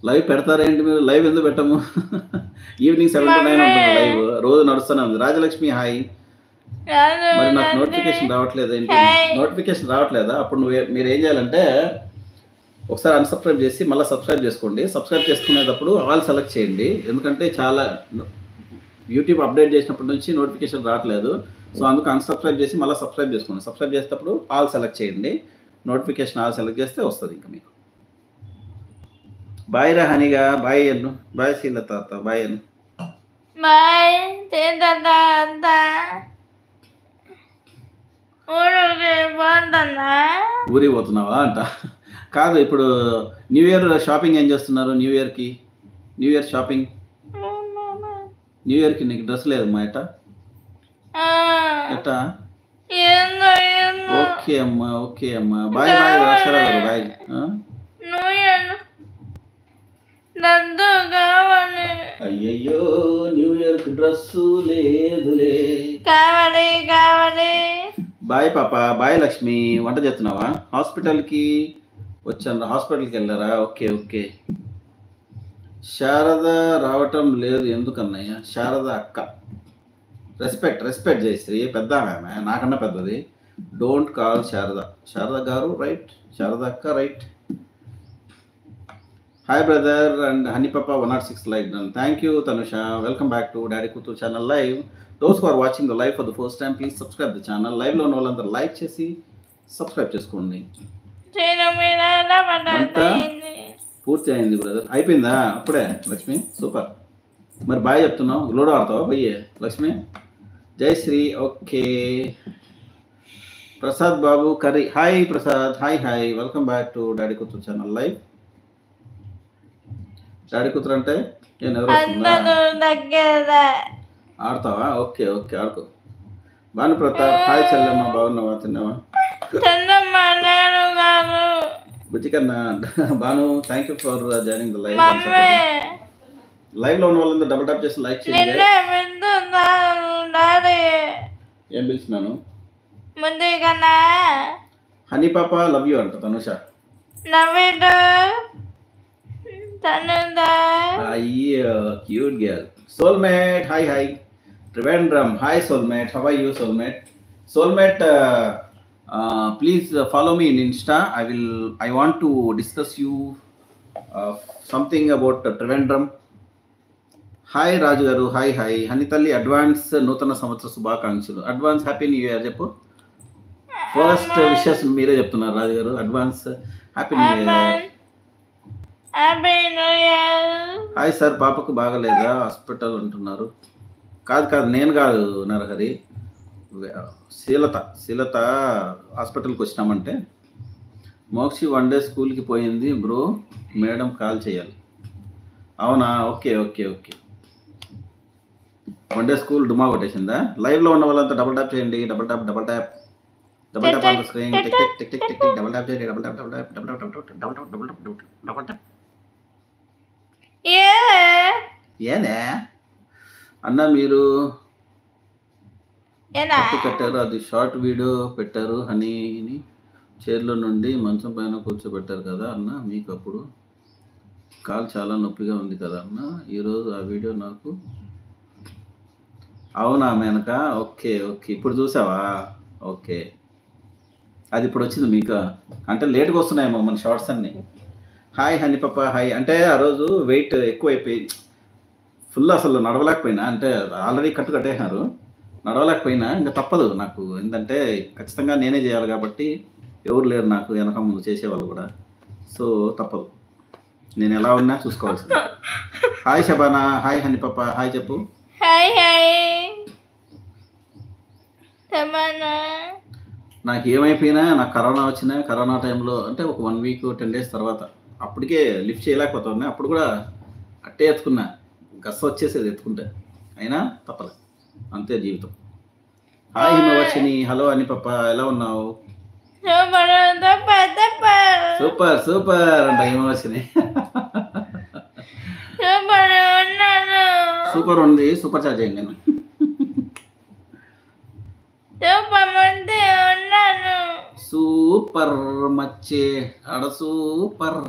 Live పెడతారేంటి మీరు? Live ఎందుకు పెట్టము? Evening 7 to 9 ఉంటుంది లైవ్. రోజు నడుస్తూనే ఉంది. రాజలక్ష్మి హాయ్. మరి నాకు నోటిఫికేషన్ రావట్లేదు ఏంటి? నోటిఫికేషన్ రావట్లేదా? అప్పుడు మీరు ఏం చేయాలంటే ఒకసారి అన్సబ్స్క్రైబ్ చేసి మళ్ళీ సబ్స్క్రైబ్ చేసుకోండి. సబ్స్క్రైబ్ చేసుకునేటప్పుడు ఆల్ సెలెక్ట్ చేయండి. ఎందుకంటే చాలా యూట్యూబ్ అప్డేట్ చేసినప్పటి నుంచి నోటిఫికేషన్ రావట్లేదు. సో అందుకు అన్సబ్స్క్రైబ్ చేసి మళ్ళీ సబ్స్క్రైబ్ చేసుకోండి. సబ్స్క్రైబ్ చేసేటప్పుడు ఆల్ సెలెక్ట్ చేయండి. నోటిఫికేషన్ ఆల్ సెలెక్ట్ చేస్తే వస్తుంది ఇంకా మీకు. బాయ్ రా హనిగా, బాయ్ అన్ను, బాయ్ శీలత, బాయ్ అన్ను, బాయ్. ఊరికి పోతున్నావా అంట. కాదు, ఇప్పుడు న్యూ ఇయర్ షాపింగ్ ఏం చేస్తున్నారు? న్యూ ఇయర్ షాపింగ్, న్యూ ఇయర్కి నీకు డ్రెస్ లేదు మా ఎట్టా? ఓకే అమ్మా, ఓకే అమ్మా, బాయ్ బాయ్ అక్షర గారు, బాయ్. అయ్యయ్యో న్యూ ఇయర్ కి డ్రెస్ లేదులే. కావాలి. బాయ్ పాప, బాయ్ లక్ష్మి. వంట చేస్తున్నావా? హాస్పిటల్కి వచ్చాను. హాస్పిటల్కి వెళ్ళారా? Okay okay. శారద రావటం లేదు ఎందుకన్నయ్య? శారద అక్క, రెస్పెక్ట్ చేసి పెద్ద ఆమె, నాకన్నా పెద్దది. Don't call Sharada. శారద గారు రైట్, శారద అక్క right. Hi brother and honey పాప 106 like done. Thank you Tanusha. Welcome back to daddy కూతురు channel live. Those who are watching the live for the first time please subscribe the channel. లైవ్లో ఉన్న వాళ్ళందరూ like చేసి subscribe చేసుకోండి. పూర్తి అయింది brother. అయిపోయిందా అప్పుడే? లక్ష్మి సూపర్. మరి బాయ్ చెప్తున్నావు, లూడో ఆడతావా బయ్యే Lakshmi? Jayashree okay. Prasad Babu Karri hi Prasad, hi. Welcome back to daddy కూతురు ఛానల్ లైవ్. డాడీ కూతురు అంటే నేను ఎవరు ఆడతావా? ఓకే ఆడుకో. భాను ప్రతాప్ హాయ్ చెల్లెమ్మ, బాగున్నావా? తిన్నావా? బుజ్జికన్నా Bhanu thank you for joining the live. Live లో ఉన్న వాళ్ళందరూ డబుల్ టాప్ చేసి లైక్ చేయండి. ఏం పిలిచినాను? హనీ పాప లవ్ యూ అంట తనుష. అయ్యో cute girl. Soulmate hi. Trivandrum hi soulmate, how are you soulmate? Please follow me in Insta. I want to discuss you something about Trivandrum. Hi Raju garu hi. Honey తల్లి advance నూతన సంవత్సర శుభాకాంక్షలు. అడ్వాన్స్ హ్యాపీ న్యూ ఇయర్ చెప్పు. First wishes మీరే చెప్తున్నారు Raju garu. Advance happy new year. Hi sir, పాపకు బాగలేదా? Hospital అంటున్నారు. కాదు నేను కాదు నరహరి, శీలత హాస్పిటల్కి వచ్చినామంటే మోక్షి 1 డే స్కూల్కి పోయింది బ్రో, మేడం కాల్ చేయాలి. అవునా? ఓకే 1 డే స్కూల్ డుమా కొట్టేసిందా? లైవ్లో ఉన్న వాళ్ళంతా డబుల్ ట్యాప్ చేయండి. Double tap on the screen. Tick double tap చేయండి. Double tap. ఏనే అన్న మీరు కట్టారు, అది షార్ట్ వీడియో పెట్టారు. హనీని చైర్లో నుండి మంచం పైన కూర్చోబెట్టారు కదా అన్న, మీకు అప్పుడు కాల్ చాలా నొప్పిగా ఉంది కదా అన్న. ఈరోజు ఆ వీడియో నాకు. అవునా మేనక? ఓకే ఇప్పుడు చూసావా? ఓకే, అది ఇప్పుడు వచ్చింది మీకు. అంటే లేట్గా వస్తున్నాయేమో మన షార్ట్స్ అన్ని. హాయ్ హనీ పాప హాయ్. అంటే ఆ రోజు వెయిట్ ఎక్కువైపోయి ఫుల్ అసలు నడవలేకపోయినా, అంటే ఆల్రెడీ కట్టేసినారు, నడవలేకపోయినా ఇంకా తప్పదు నాకు. ఎందుకంటే ఖచ్చితంగా నేనే చేయాలి కాబట్టి ఎవరు లేరు నాకు వెనక ముందు చేసేవాళ్ళు కూడా. సో తప్పదు, నేను ఎలా ఉన్నా చూసుకోవాల్సింది. Hi Shabana hi. హనీ పాప హాయ్ చెప్పు. నాకు ఏమైపోయినా, నాకు కరోనా వచ్చినా, కరోనా టైంలో అంటే ఒక 1 వీక్ 10 డేస్ తర్వాత అప్పటికే లిఫ్ట్ చేయలేకపోతున్నా. అప్పుడు కూడా అట్టే ఎత్తుకున్నా, గస్స వచ్చేసేది ఎత్తుకుంటే, అయినా తప్పలేదు, అంతే జీవితం. హాయ్ హిమవర్షిని హలో అని పాప, ఎలా ఉన్నావు? సూపర్ అంట హిమవర్షిని. సూపర్ ఉంది, సూపర్ చార్జ్ అయ్యింది. నేను సూపర్ మచ్చే ఆడ సూపర్.